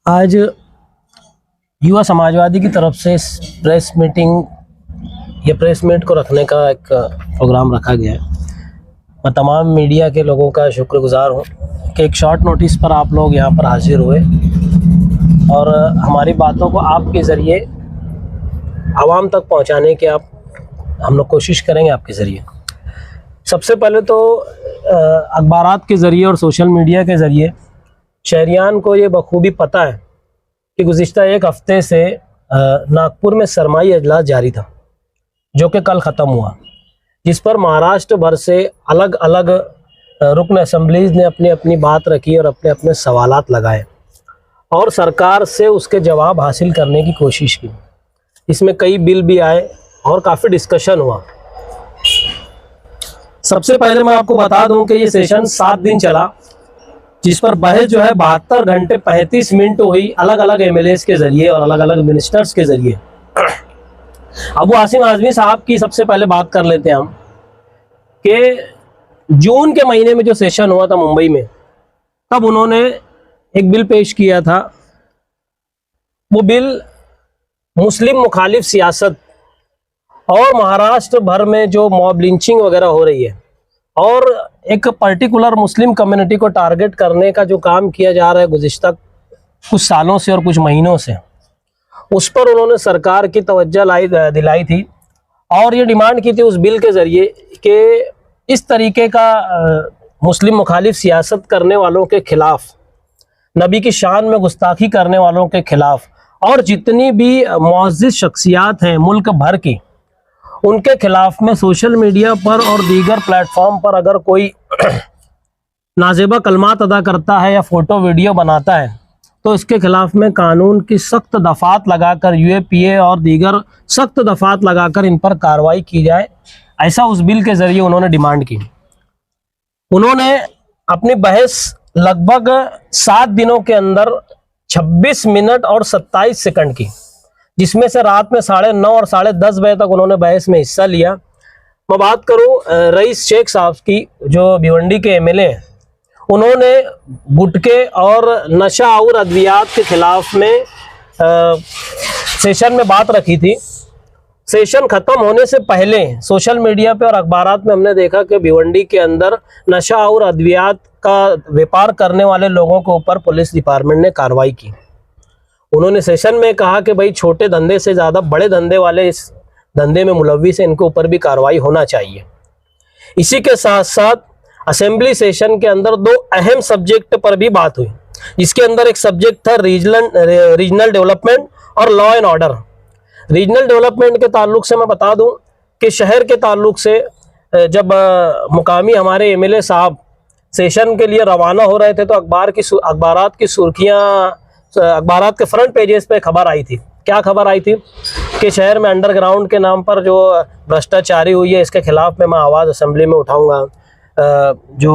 आज युवा समाजवादी की तरफ से प्रेस मीटिंग या प्रेस मीट को रखने का एक प्रोग्राम रखा गया है। मैं तमाम मीडिया के लोगों का शुक्रगुजार हूँ कि एक शॉर्ट नोटिस पर आप लोग यहाँ पर हाजिर हुए और हमारी बातों को आपके ज़रिए आवाम तक पहुँचाने की हम लोग कोशिश करेंगे आपके ज़रिए। सबसे पहले तो अखबारात के ज़रिए और सोशल मीडिया के ज़रिए शहरियान को ये बखूबी पता है कि गुज़िश्ता एक हफ़्ते से नागपुर में सरमाई अजलास जारी था, जो कि कल ख़त्म हुआ, जिस पर महाराष्ट्र भर से अलग अलग रुकन असम्बलीज़ ने अपनी अपनी बात रखी और अपने अपने सवालात लगाए और सरकार से उसके जवाब हासिल करने की कोशिश की। इसमें कई बिल भी आए और काफ़ी डिस्कशन हुआ। सबसे पहले मैं आपको बता दूं कि ये सेशन 7 दिन चला, जिस पर बहस जो है 72 घंटे 35 मिनट हुई अलग अलग एमएलएस के ज़रिए और अलग अलग मिनिस्टर्स के ज़रिए। अबू आसिम आज़मी साहब की सबसे पहले बात कर लेते हैं हम कि जून के महीने में जो सेशन हुआ था मुंबई में, तब उन्होंने एक बिल पेश किया था। वो बिल मुस्लिम मुखालिफ सियासत और महाराष्ट्र भर में जो मॉब लिंचिंग वगैरह हो रही है और एक पर्टिकुलर मुस्लिम कम्युनिटी को टारगेट करने का जो काम किया जा रहा है गुज़िश्ता कुछ सालों से और कुछ महीनों से, उस पर उन्होंने सरकार की तवज्जो दिलाई थी और ये डिमांड की थी उस बिल के ज़रिए कि इस तरीके का मुस्लिम मुखालिफ सियासत करने वालों के ख़िलाफ़, नबी की शान में गुस्ताखी करने वालों के ख़िलाफ़ और जितनी भी मुअज़्ज़िज़ शख्सियात हैं मुल्क भर की, उनके खिलाफ में सोशल मीडिया पर और दीगर प्लेटफॉर्म पर अगर कोई नाजेबा कलमात अदा करता है या फ़ोटो वीडियो बनाता है तो इसके खिलाफ में कानून की सख्त दफ़ात लगाकर यूएपीए और दीगर सख्त दफ़ात लगाकर इन पर कार्रवाई की जाए। ऐसा उस बिल के ज़रिए उन्होंने डिमांड की। उन्होंने अपनी बहस लगभग 7 दिनों के अंदर 26 मिनट और 27 सेकंड की, जिसमें से रात में 9:30 और 10:30 बजे तक उन्होंने बहस में हिस्सा लिया। मैं बात करूं रईस शेख साहब की, जो भिवंडी के एमएलए हैं, उन्होंने गुटखे और नशा और अद्वियात के खिलाफ में सेशन में बात रखी थी। सेशन ख़त्म होने से पहले सोशल मीडिया पे और अखबारात में हमने देखा कि भिवंडी के अंदर नशा और अद्वियात का व्यापार करने वाले लोगों के ऊपर पुलिस डिपार्टमेंट ने कार्रवाई की। उन्होंने सेशन में कहा कि भाई छोटे धंधे से ज़्यादा बड़े धंधे वाले इस धंधे में मुलव्विस हैं, इनके ऊपर भी कार्रवाई होना चाहिए। इसी के साथ साथ असेंबली सेशन के अंदर 2 अहम सब्जेक्ट पर भी बात हुई, जिसके अंदर एक सब्जेक्ट था रीजनल डेवलपमेंट और law and order. Regional development के ताल्लुक से मैं बता दूं कि शहर के ताल्लुक से जब मुकामी हमारे एमएलए साहब सेशन के लिए रवाना हो रहे थे तो अखबारात की सुर्खियाँ, अखबारात के फ्रंट पेजेस पे खबर आई थी। क्या खबर आई थी कि शहर में अंडरग्राउंड के नाम पर जो भ्रष्टाचारी हुई है, इसके खिलाफ में मैं आवाज़ असेंबली में उठाऊंगा। जो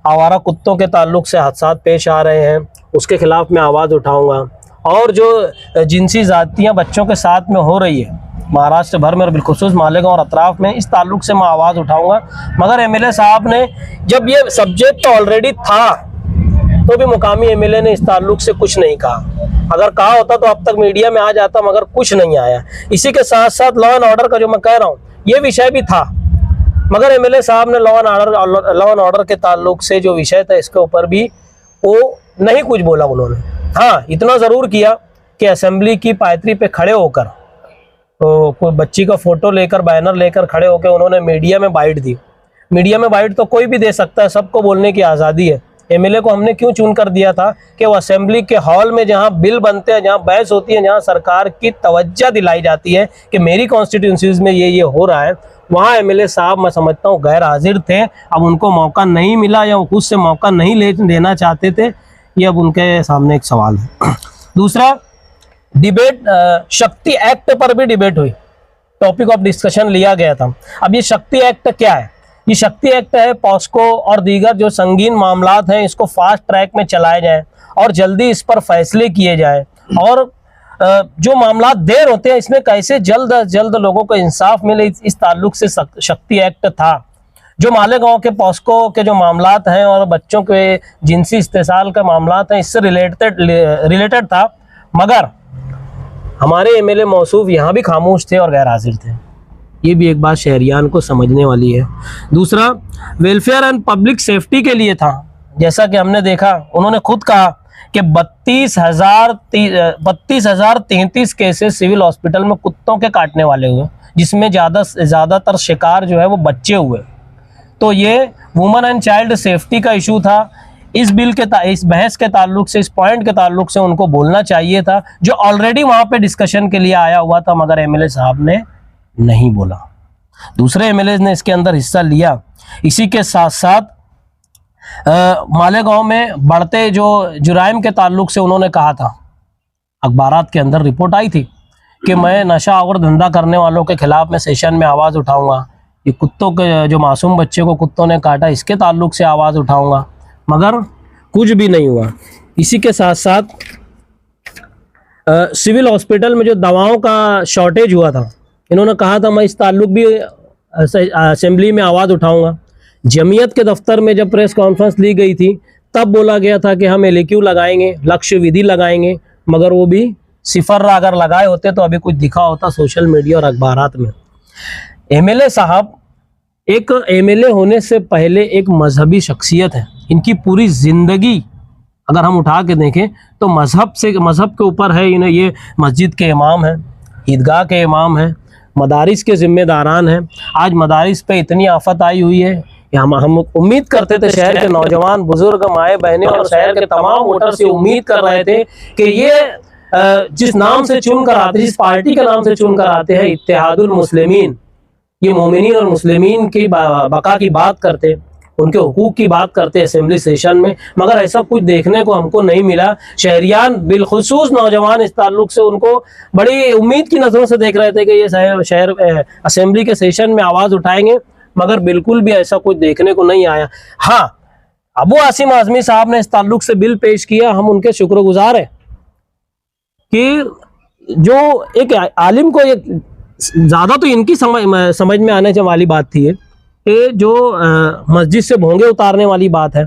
आवारा कुत्तों के ताल्लुक से हादसात पेश आ रहे हैं, उसके खिलाफ मैं आवाज़ उठाऊंगा। और जो जिनसी ज़ातियाँ बच्चों के साथ में हो रही है महाराष्ट्र भर में और बिलखुसूस मालेगांव और अतराफ़ में, इस ताल्लुक से मैं आवाज़ उठाऊंगा। मगर एमएलए साहब ने, जब ये सब्जेक्ट ऑलरेडी था तो भी मुकामी एमएलए ने इस ताल्लुक से कुछ नहीं कहा। अगर कहा होता तो अब तक मीडिया में आ जाता, मगर कुछ नहीं आया। इसी के साथ साथ लॉ एंड ऑर्डर का जो मैं कह रहा हूँ, ये विषय भी था, मगर एमएलए साहब ने लॉ एंड ऑर्डर के ताल्लुक से जो विषय था इसके ऊपर भी वो नहीं कुछ बोला उन्होंने। हाँ, इतना ज़रूर किया कि असेंबली की पायत्री पे खड़े होकर तो कोई बच्ची का फ़ोटो लेकर, बैनर लेकर खड़े होकर उन्होंने मीडिया में बाइट दी। मीडिया में बाइट तो कोई भी दे सकता है, सबको बोलने की आज़ादी है। एमएलए को हमने क्यों चुन कर दिया था कि वो असेंबली के हॉल में जहां बिल बनते हैं, जहां बहस होती है, जहां सरकार की तवज्जो दिलाई जाती है कि मेरी कॉन्स्टिट्यूंसीज में ये हो रहा है, वहां एमएलए साहब मैं समझता हूँ गैर हाजिर थे। अब उनको मौका नहीं मिला या वो खुद से मौका नहीं देना चाहते थे, ये अब उनके सामने एक सवाल है। दूसरा, डिबेट शक्ति एक्ट पर भी डिबेट हुई, टॉपिक ऑफ डिस्कशन लिया गया था। अब ये शक्ति एक्ट क्या है? ये शक्ति एक्ट है, पॉस्को और दीगर जो संगीन मामलात हैं इसको फास्ट ट्रैक में चलाए जाएं और जल्दी इस पर फैसले किए जाएं, और जो मामलात देर होते हैं इसमें कैसे जल्द अज जल्द लोगों को इंसाफ मिले, इस ताल्लुक से शक्ति एक्ट था। जो मालेगांव के पॉस्को के जो मामलात हैं और बच्चों के जिनसी इस्तेसाल का मामलात हैं, इससे रिलेटेड था, मगर हमारे एमएलए मौसूफ यहाँ भी खामोश थे और गैर हाजिर थे। ये भी एक बात शहरियान को समझने वाली है। दूसरा, वेलफेयर एंड पब्लिक सेफ्टी के लिए था। जैसा कि हमने देखा, उन्होंने खुद कहा कि 32,033 केसेस सिविल हॉस्पिटल में कुत्तों के काटने वाले हुए, जिसमें ज़्यादातर शिकार जो है वो बच्चे हुए। तो ये वुमेन एंड चाइल्ड सेफ्टी का इशू था। इस बहस के ताल्लुक से, इस पॉइंट के ताल्लुक से उनको बोलना चाहिए था, जो ऑलरेडी वहाँ पे डिस्कशन के लिए आया हुआ था, मगर एमएलए साहब ने नहीं बोला। दूसरे एमएलए ने इसके अंदर हिस्सा लिया। इसी के साथ साथ मालेगांव में बढ़ते जो जुराइम के ताल्लुक से उन्होंने कहा था, अखबारात के अंदर रिपोर्ट आई थी कि मैं नशा और धंधा करने वालों के खिलाफ मैं सेशन में आवाज़ उठाऊंगा, ये कुत्तों के जो मासूम बच्चे को कुत्तों ने काटा इसके ताल्लुक से आवाज़ उठाऊंगा, मगर कुछ भी नहीं हुआ। इसी के साथ साथ सिविल हॉस्पिटल में जो दवाओं का शॉर्टेज हुआ था, इन्होंने कहा था मैं इस ताल्लुक भी असेंबली में आवाज़ उठाऊंगा। जमीयत के दफ्तर में जब प्रेस कॉन्फ्रेंस ली गई थी, तब बोला गया था कि हम LAQ लगाएंगे, लक्ष्य विधि लगाएंगे, मगर वो भी सिफर अगर लगाए होते तो अभी कुछ दिखा होता सोशल मीडिया और अखबारात में। एमएलए साहब एक एमएलए होने से पहले एक मजहबी शख्सियत है। इनकी पूरी ज़िंदगी अगर हम उठा के देखें तो मजहब के ऊपर है। इन्हें ये मस्जिद के इमाम हैं, ईदगाह के इमाम हैं, मदारिस के ज़िम्मेदारान हैं। आज मदारिस पे इतनी आफत आई हुई है, हम उम्मीद करते थे, शहर के नौजवान, बुजुर्ग, माए बहनें और शहर के तमाम वोटर से उम्मीद कर रहे थे कि ये जिस नाम से चुन कर आते, जिस पार्टी के नाम से चुन कर आते हैं, इत्तेहादुल मुस्लिमीन, ये मोमिनीन और मुस्लिमीन की बका की बात करते, उनके हुकूक की बात करते असेंबली सेशन में, मगर ऐसा कुछ देखने को हमको नहीं मिला। शहरियान बिलखुसूस नौजवान इस ताल्लुक से उनको बड़ी उम्मीद की नज़रों से देख रहे थे कि ये शहर असेंबली के सेशन में आवाज़ उठाएंगे, मगर बिल्कुल भी ऐसा कुछ देखने को नहीं आया। हाँ, अबू आसिम आज़मी साहब ने इस ताल्लुक से बिल पेश किया, हम उनके शुक्रगुजार हैं कि जो एक आलिम को ये ज़्यादा तो इनकी समझ में आने वाली बात थी कि जो मस्जिद से भोंगे उतारने वाली बात है,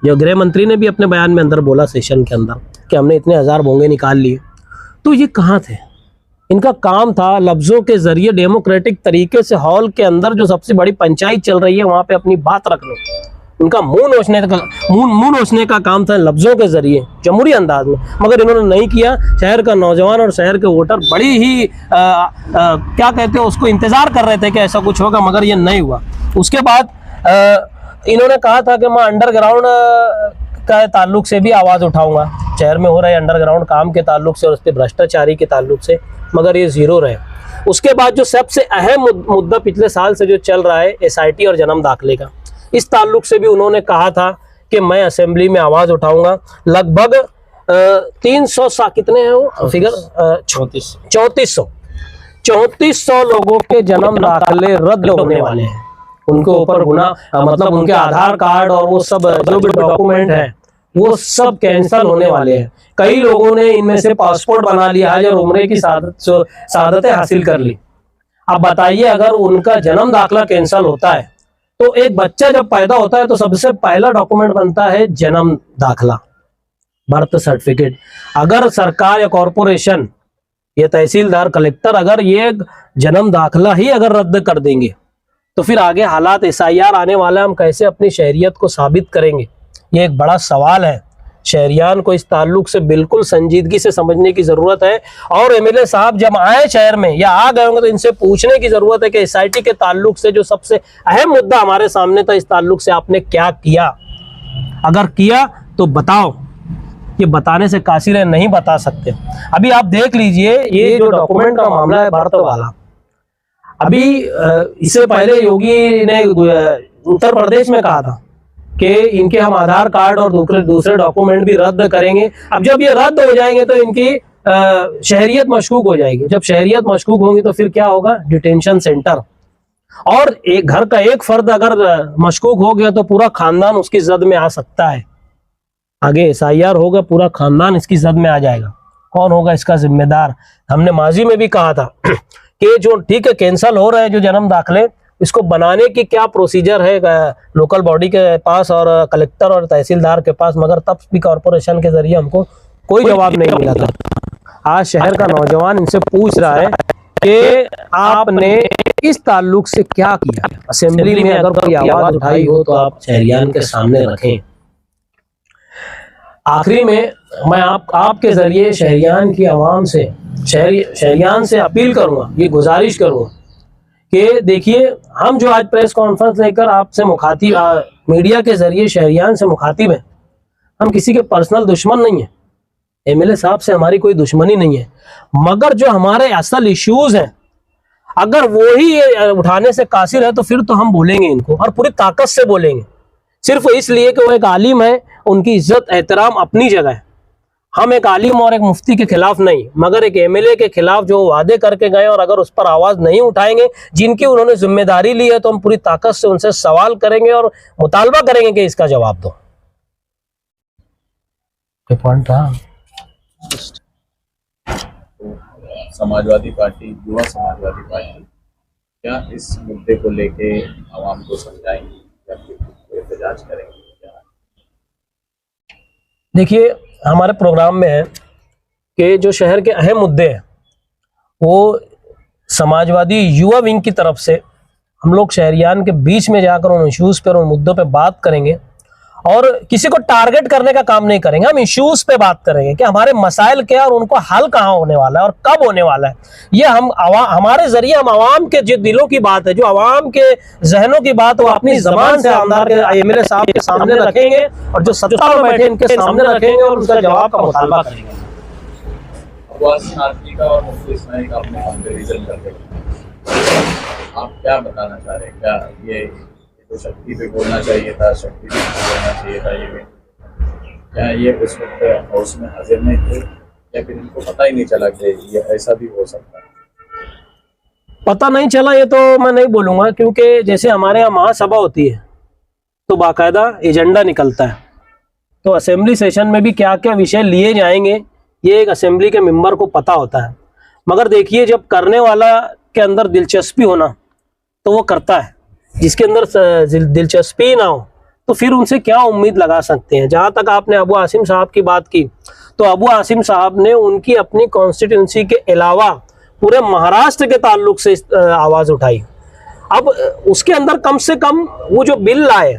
जो गृह मंत्री ने भी अपने बयान में अंदर बोला सेशन के अंदर कि हमने इतने 1000 भोंगे निकाल लिए, तो ये कहाँ थे? इनका काम था लफ्ज़ों के ज़रिए डेमोक्रेटिक तरीके से हॉल के अंदर जो सबसे बड़ी पंचायत चल रही है वहाँ पे अपनी बात रखने, उनका मुंह नोचने का काम था लफ्ज़ों के ज़रिए जमहूरी अंदाज में, मगर इन्होंने नहीं किया। शहर का नौजवान और शहर के वोटर बड़ी ही क्या कहते हैं उसको, इंतज़ार कर रहे थे कि ऐसा कुछ होगा, मगर ये नहीं हुआ। उसके बाद इन्होंने कहा था कि मैं अंडरग्राउंड का ताल्लुक से भी आवाज़ उठाऊंगा, शहर में हो रहे अंडरग्राउंड काम के ताल्लुक से और उस पर भ्रष्टाचारी के ताल्लुक से, मगर ये ज़ीरो रहे। उसके बाद जो सबसे अहम मुद्दा पिछले साल से जो चल रहा है SIT और जन्म दाखिले का, इस ताल्लुक से भी उन्होंने कहा था कि मैं असेंबली में आवाज़ उठाऊंगा। लगभग 300 कितने हैं वो फिगर, 3400 लोगों के जन्म दाखिले रद्द होने वाले हैं। उनके ऊपर गुना मतलब उनके आधार कार्ड और वो सब जो भी डॉक्यूमेंट है वो सब कैंसिल होने वाले हैं। कई लोगों ने इनमें से पासपोर्ट बना लिया, हज और उम्रे की सादतें हासिल कर ली। अब बताइए, अगर उनका जन्म दाखिला कैंसिल होता है तो एक बच्चा जब पैदा होता है तो सबसे पहला डॉक्यूमेंट बनता है जन्म दाखिला, बर्थ सर्टिफिकेट। अगर सरकार या कॉरपोरेशन या तहसीलदार, कलेक्टर अगर ये जन्म दाखिला ही अगर रद्द कर देंगे तो फिर आगे हालात SIR आने वाला है, हम कैसे अपनी शहरियत को साबित करेंगे? ये एक बड़ा सवाल है। शहरियान को इस ताल्लुक से बिल्कुल संजीदगी से समझने की ज़रूरत है। और MLA साहब जब आए शहर में या आ गए होंगे तो इनसे पूछने की ज़रूरत है कि SIT के ताल्लुक से जो सबसे अहम मुद्दा हमारे सामने था, इस ताल्लुक से आपने क्या किया? अगर किया तो बताओ। ये बताने से कासिर है, नहीं बता सकते। अभी आप देख लीजिए, ये जो डॉक्यूमेंट का मामला है भारत वाला, अभी इससे पहले योगी ने उत्तर प्रदेश में कहा था कि इनके हम आधार कार्ड और दूसरे डॉक्यूमेंट भी रद्द करेंगे। अब जब ये रद्द हो जाएंगे तो इनकी शहरियत मशकूक हो जाएगी। जब शहरियत मशकूक होगी तो फिर क्या होगा? Detention centre. और एक घर का एक फर्द अगर मशकूक हो गया तो पूरा खानदान उसकी जद में आ सकता है। आगे SIR होगा, पूरा खानदान इसकी जद में आ जाएगा। कौन होगा इसका जिम्मेदार? हमने माजी में भी कहा था कि जो ठीक है कैंसिल हो रहे हैं जो जन्म दाखिले, इसको बनाने की क्या प्रोसीजर है लोकल बॉडी के पास और कलेक्टर और तहसीलदार के पास, मगर तब भी कॉरपोरेशन के जरिए हमको कोई जवाब नहीं मिला था। आज शहर का नौजवान इनसे पूछ रहा है कि आपने इस ताल्लुक से क्या किया। असेंबली में अगर कोई आवाज उठाई हो तो आप शहरियान के सामने रखें। आखिरी में मैं आपके जरिए शहरियान की आवाम से शहरियान से अपील करूंगा, ये गुजारिश करूंगा कि देखिए, हम जो आज प्रेस कॉन्फ्रेंस लेकर आपसे मुखातिब, मीडिया के जरिए शहरियान से मुखातिब हैं, हम किसी के पर्सनल दुश्मन नहीं है। एमएलए साहब से हमारी कोई दुश्मनी नहीं है, मगर जो हमारे असल इश्यूज हैं अगर वो ही उठाने से कासिर है तो फिर तो हम बोलेंगे इनको, और पूरी ताकत से बोलेंगे, सिर्फ इसलिए कि वो एक आलिम है, उनकी इज्जत एहतराम अपनी जगह है। हम एक आलिम और एक मुफ्ती के खिलाफ नहीं, मगर एक एमएलए के खिलाफ जो वादे करके गए और अगर उस पर आवाज नहीं उठाएंगे, जिनकी उन्होंने जिम्मेदारी ली है, तो हम पूरी ताकत से उनसे सवाल करेंगे और मुतालबा करेंगे कि इसका जवाब दो। पॉइंट था समाजवादी पार्टी, युवा समाजवादी पार्टी क्या इस मुद्दे को लेके आवाम को समझाएंगे या फिर एहतजाज करेंगे? देखिए, हमारे प्रोग्राम में है कि जो शहर के अहम मुद्दे हैं वो समाजवादी युवा विंग की तरफ से हम लोग शहरियान के बीच में जाकर उन इश्यूज़ पर, उन मुद्दों पे बात करेंगे और किसी को टारगेट करने का काम नहीं करेंगे। हम इश्यूज़ पे बात करेंगे कि हमारे मसाइल क्या और उनको हल कहाँ होने वाला है और कब होने वाला है। ये हमारे जरिए हम आवाम के जो दिलों की बात है, जो आवाम के जहनों की बात, वो अपनी जबान से आमदार के एमएलए साहब के सामने रखेंगे और जो सत्ता में बैठे इनके सामने रखेंगे और उसका जवाब का मुतालबा करेंगे। और मुफ्ती इस्माइल का अपने कंपैरिजन करके आप क्या बताना चाह रहे हैं? क्या ये तो शक्ति पे बोलना चाहिए था, शक्ति पे बोलना चाहिए था, ये क्या ये उस वक्त हाउस में हाजिर नहीं थे या फिर इनको पता ही नहीं चला कि ये ऐसा भी हो सकता है? पता नहीं चला ये तो मैं नहीं बोलूँगा, क्योंकि जैसे हमारे यहाँ महासभा होती है तो बाकायदा एजेंडा निकलता है, तो असेंबली सेशन में भी क्या क्या विषय लिए जाएंगे ये एक असेंबली के मेंबर को पता होता है। मगर देखिए, जब करने वाला के अंदर दिलचस्पी हो ना तो वो करता है, जिसके अंदर दिलचस्पी ना हो तो फिर उनसे क्या उम्मीद लगा सकते हैं। जहाँ तक आपने अबू आसिम साहब की बात की, तो अबू आसिम साहब ने उनकी अपनी कॉन्स्टिट्यूंसी के अलावा पूरे महाराष्ट्र के ताल्लुक से आवाज़ उठाई। अब उसके अंदर कम से कम वो जो बिल लाए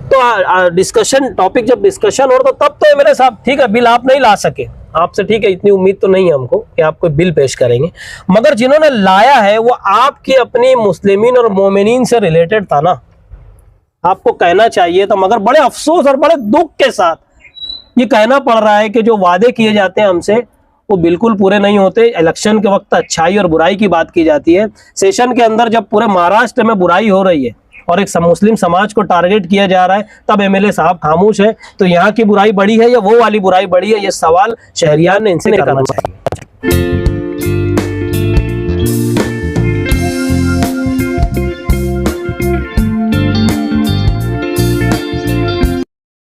तो डिस्कशन टॉपिक जब डिस्कशन हो तो तब तो मेरे साहब ठीक है, बिल आप नहीं ला सके, आपसे ठीक है, इतनी उम्मीद तो नहीं है हमको कि आप कोई बिल पेश करेंगे, मगर जिन्होंने लाया है वो आपकी अपनी मुस्लिमीन और मोमिनीन से रिलेटेड था ना, आपको कहना चाहिए था। मगर बड़े अफसोस और बड़े दुख के साथ ये कहना पड़ रहा है कि जो वादे किए जाते हैं हमसे वो बिल्कुल पूरे नहीं होते। इलेक्शन के वक्त अच्छाई और बुराई की बात की जाती है, सेशन के अंदर जब पूरे महाराष्ट्र में बुराई हो रही है और एक मुस्लिम समाज को टारगेट किया जा रहा है, तब एमएलए साहब खामोश है। तो यहाँ की बुराई बड़ी है या वो वाली बुराई बड़ी है, ये सवाल शहरियान ने इनसे करना चाहिए।